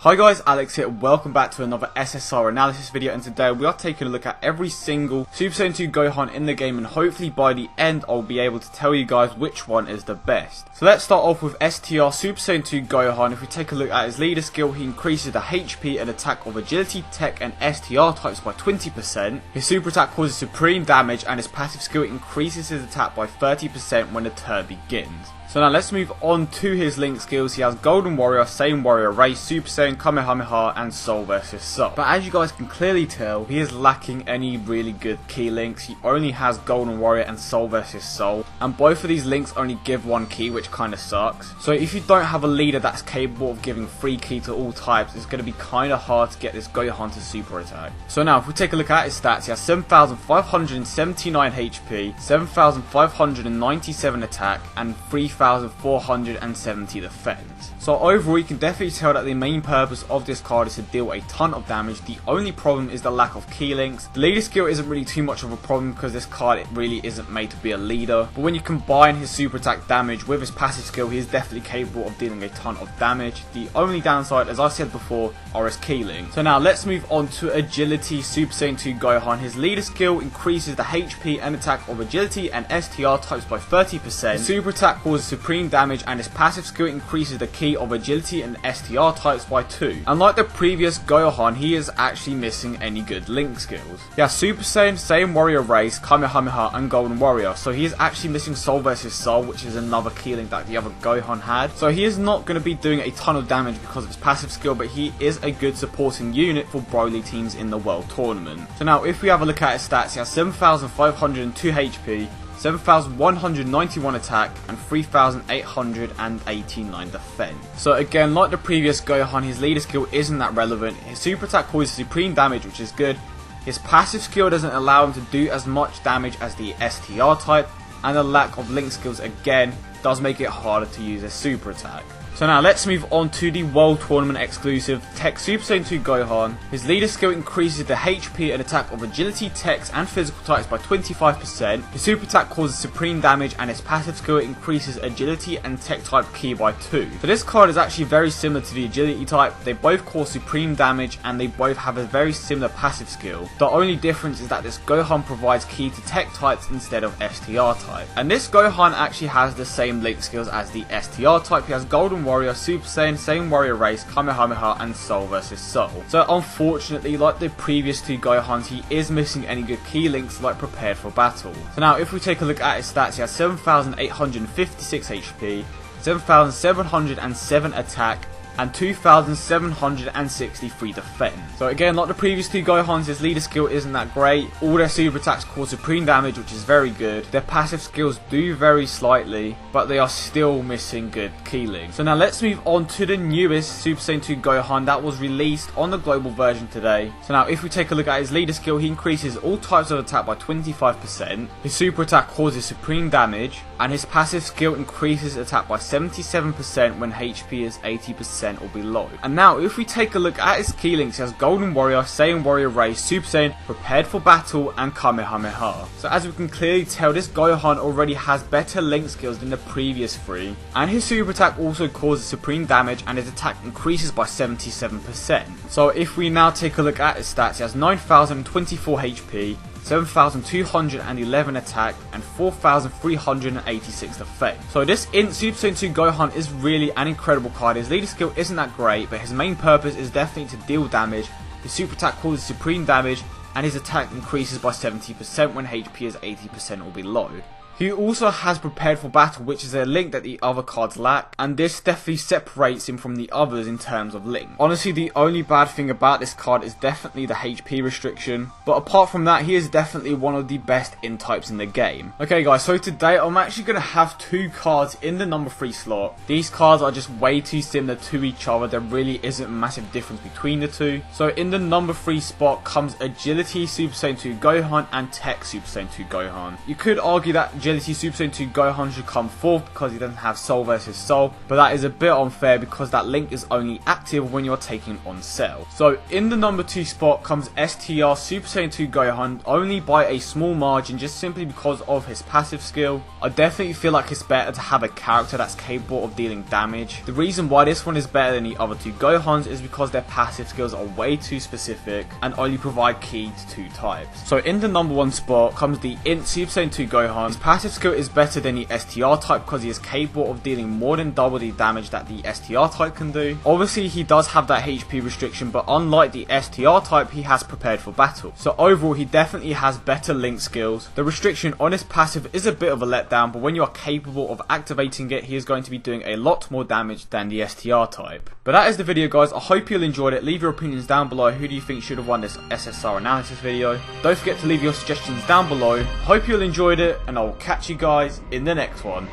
Hi guys, Alex here, welcome back to another SSR Analysis video, and today we are taking a look at every single Super Saiyan 2 Gohan in the game, and hopefully by the end I'll be able to tell you guys which one is the best. So let's start off with STR Super Saiyan 2 Gohan. If we take a look at his leader skill, he increases the HP and attack of Agility, TEQ and STR types by 20%. His super attack causes supreme damage, and his passive skill increases his attack by 30% when the turn begins. So now let's move on to his link skills. He has Golden Warrior, Saiyan Warrior Race, Super Saiyan, Kamehameha and Soul vs Soul. But as you guys can clearly tell, he is lacking any really good key links. He only has Golden Warrior and Soul vs Soul, and both of these links only give one key, which kind of sucks. So if you don't have a leader that's capable of giving free key to all types, it's going to be kind of hard to get this Gohan to super attack. So now if we take a look at his stats, he has 7,579 HP, 7,597 attack and 3,470 defense. So overall you can definitely tell that the main purpose of this card is to deal a ton of damage. The only problem is the lack of key links. The leader skill isn't really too much of a problem because this card it really isn't made to be a leader, but when you combine his super attack damage with his passive skill, he is definitely capable of dealing a ton of damage. The only downside, as I said before, are his key links. So now let's move on to Agility Super Saiyan 2 Gohan. His leader skill increases the HP and attack of Agility and STR types by 30%. His super attack causes supreme damage, and his passive skill increases the key of Agility and STR types by 2. Unlike the previous Gohan, he is actually missing any good link skills. He has Super Saiyan, Saiyan Warrior Race, Kamehameha and Golden Warrior, so he is actually missing Soul vs Soul, which is another key link that the other Gohan had. So he is not going to be doing a ton of damage because of his passive skill, but he is a good supporting unit for Broly teams in the World Tournament. So now if we have a look at his stats, he has 7,502 HP, 7,191 attack and 3,889 defense. So again, like the previous Gohan, his leader skill isn't that relevant. His super attack causes supreme damage, which is good. His passive skill doesn't allow him to do as much damage as the STR type, and the lack of link skills again does make it harder to use his super attack. So now let's move on to the World Tournament exclusive TEQ Super Saiyan 2 Gohan. His leader skill increases the HP and attack of Agility, TEQs and physical types by 25%. His super attack causes supreme damage, and his passive skill increases Agility and TEQ type key by 2. So this card is actually very similar to the Agility type. They both cause supreme damage and they both have a very similar passive skill. The only difference is that this Gohan provides key to TEQ types instead of STR type. And this Gohan actually has the same link skills as the STR type. He has Golden Warrior, Super Saiyan, Saiyan Warrior Race, Kamehameha and Soul vs Soul. So unfortunately, like the previous two Gohans, he is missing any good key links like Prepared for Battle. So now if we take a look at his stats, he has 7,856 HP, 7,707 attack and 2,763 defense. So again, like the previous two Gohans, his leader skill isn't that great. All their super attacks cause supreme damage, which is very good. Their passive skills do vary slightly, but they are still missing good key links. So now let's move on to the newest Super Saiyan 2 Gohan that was released on the global version today. So now if we take a look at his leader skill, he increases all types of attack by 25%. His super attack causes supreme damage, and his passive skill increases attack by 77% when HP is 80% or below. And now if we take a look at his key links, he has Golden Warrior, Saiyan Warrior Race, Super Saiyan, Prepared for Battle and Kamehameha. So as we can clearly tell, this Gohan already has better link skills than the previous three, and his super attack also causes supreme damage and his attack increases by 77%. So if we now take a look at his stats, he has 9,024 HP, 7,211 attack and 4,386 defense. So this INT Super Saiyan 2 Gohan is really an incredible card. His leader skill isn't that great, but his main purpose is definitely to deal damage. His super attack causes supreme damage, and his attack increases by 70% when HP is 80% or below. He also has Prepared for Battle, which is a link that the other cards lack, and this definitely separates him from the others in terms of link. Honestly, the only bad thing about this card is definitely the HP restriction, but apart from that, he is definitely one of the best INT types in the game. Okay guys, so today I'm actually going to have two cards in the number 3 slot. These cards are just way too similar to each other. There really isn't a massive difference between the two. So in the number 3 spot comes Agility Super Saiyan 2 Gohan and TEQ Super Saiyan 2 Gohan. You could argue that Agility Super Saiyan 2 Gohan should come 4th because he doesn't have Soul versus Soul, but that is a bit unfair because that link is only active when you're taking on sale. So in the number 2 spot comes STR Super Saiyan 2 Gohan, only by a small margin, just simply because of his passive skill. I definitely feel like it's better to have a character that's capable of dealing damage. The reason why this one is better than the other 2 Gohans is because their passive skills are way too specific and only provide key to 2 types. So in the number 1 spot comes the INT Super Saiyan 2 Gohan. His passive skill is better than the STR type because he is capable of dealing more than double the damage that the STR type can do. Obviously he does have that HP restriction, but unlike the STR type, he has prepared for battle. So overall he definitely has better link skills. The restriction on his passive is a bit of a letdown, but when you are capable of activating it, he is going to be doing a lot more damage than the STR type. But that is the video, guys. I hope you all enjoyed it. Leave your opinions down below. Who do you think should have won this SSR analysis video? Don't forget to leave your suggestions down below. Hope you all enjoyed it, and I will catch you guys in the next one.